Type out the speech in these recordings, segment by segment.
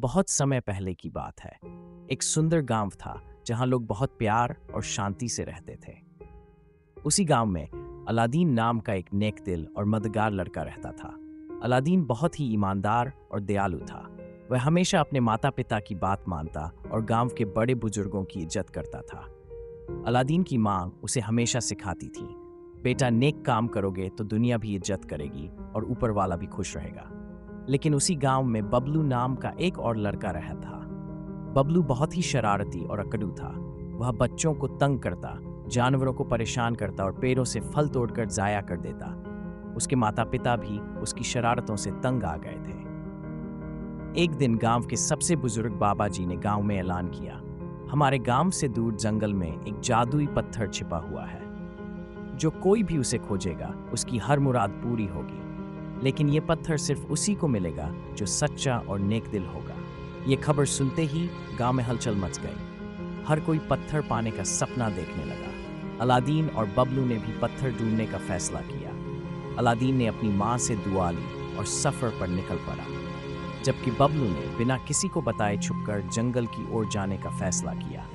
बहुत समय पहले की बात है। एक सुंदर गांव था जहां लोग बहुत प्यार और शांति से रहते थे। उसी गांव में अलादीन नाम का एक नेकदिल और मददगार लड़का रहता था। अलादीन बहुत ही ईमानदार और दयालु था। वह हमेशा अपने माता पिता की बात मानता और गांव के बड़े बुजुर्गों की इज्जत करता था। अलादीन की माँ उसे हमेशा सिखाती थी, बेटा नेक काम करोगे तो दुनिया भी इज्जत करेगी और ऊपर वाला भी खुश रहेगा। लेकिन उसी गांव में बबलू नाम का एक और लड़का रहा था। बबलू बहुत ही शरारती और अकड़ू था। वह बच्चों को तंग करता, जानवरों को परेशान करता और पेड़ों से फल तोड़कर जाया कर देता। उसके माता पिता भी उसकी शरारतों से तंग आ गए थे। एक दिन गांव के सबसे बुजुर्ग बाबा जी ने गांव में ऐलान किया, हमारे गांव से दूर जंगल में एक जादुई पत्थर छिपा हुआ है। जो कोई भी उसे खोजेगा उसकी हर मुराद पूरी होगी। लेकिन ये पत्थर सिर्फ उसी को मिलेगा जो सच्चा और नेक दिल होगा। ये खबर सुनते ही गांव में हलचल मच गई। हर कोई पत्थर पाने का सपना देखने लगा। अलादीन और बबलू ने भी पत्थर ढूंढने का फैसला किया। अलादीन ने अपनी माँ से दुआ ली और सफर पर निकल पड़ा, जबकि बबलू ने बिना किसी को बताए छुपकर जंगल की ओर जाने का फैसला किया।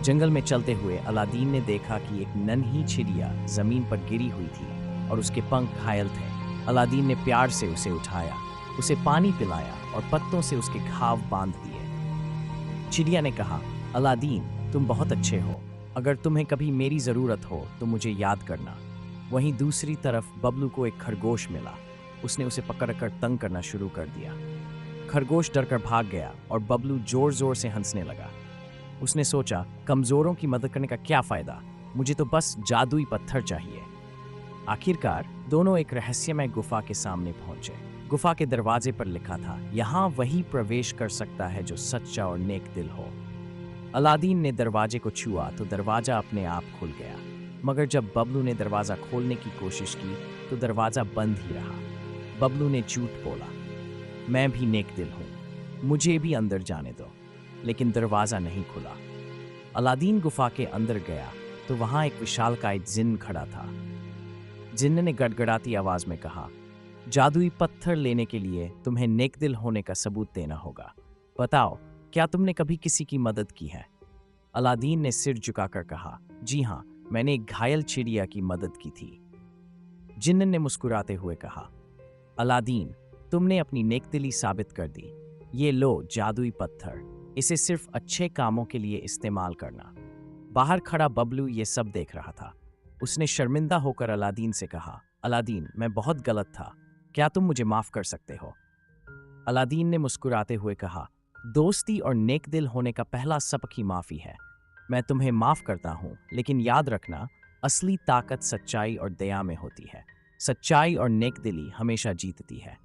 जंगल में चलते हुए अलादीन ने देखा कि एक नन्ही चिड़िया जमीन पर गिरी हुई थी और उसके पंख घायल थे। अलादीन ने प्यार से उसे उठाया, उसे पानी पिलाया और पत्तों से उसके घाव बांध दिए। चिड़िया ने कहा, अलादीन तुम बहुत अच्छे हो, अगर तुम्हें कभी मेरी ज़रूरत हो तो मुझे याद करना। वहीं दूसरी तरफ बबलू को एक खरगोश मिला। उसने उसे पकड़कर तंग करना शुरू कर दिया। खरगोश डरकर भाग गया और बबलू जोर जोर से हंसने लगा। उसने सोचा, कमज़ोरों की मदद करने का क्या फ़ायदा, मुझे तो बस जादुई पत्थर चाहिए। आखिरकार दोनों एक रहस्यमय गुफा के सामने पहुंचे। गुफा के दरवाजे पर लिखा था, यहाँ वही प्रवेश कर सकता है जो सच्चा और नेक दिल हो। अलादीन ने दरवाजे को छुआ तो दरवाजा अपने आप खुल गया, मगर जब बबलू ने दरवाजा खोलने की कोशिश की तो दरवाजा बंद ही रहा। बबलू ने झूठ बोला, मैं भी नेक दिल हूँ, मुझे भी अंदर जाने दो। लेकिन दरवाजा नहीं खुला। अलादीन गुफा के अंदर गया तो वहां एक विशालकाय जिन्न खड़ा था। जिन्न ने गड़गड़ाती आवाज में कहा, जादुई पत्थर लेने के लिए तुम्हें नेक दिल होने का सबूत देना होगा। बताओ, क्या तुमने कभी किसी की मदद की है? अलादीन ने सिर झुकाकर कहा, जी हाँ, मैंने एक घायल चिड़िया की मदद की थी। जिन्न ने मुस्कुराते हुए कहा, अलादीन तुमने अपनी नेकदिली साबित कर दी। ये लो जादुई पत्थर, इसे सिर्फ अच्छे कामों के लिए इस्तेमाल करना। बाहर खड़ा बबलू ये सब देख रहा था। उसने शर्मिंदा होकर अलादीन से कहा, अलादीन मैं बहुत गलत था, क्या तुम मुझे माफ कर सकते हो? अलादीन ने मुस्कुराते हुए कहा, दोस्ती और नेक दिल होने का पहला सबक ही माफी है। मैं तुम्हें माफ करता हूँ, लेकिन याद रखना, असली ताकत सच्चाई और दया में होती है। सच्चाई और नेक दिली हमेशा जीतती है।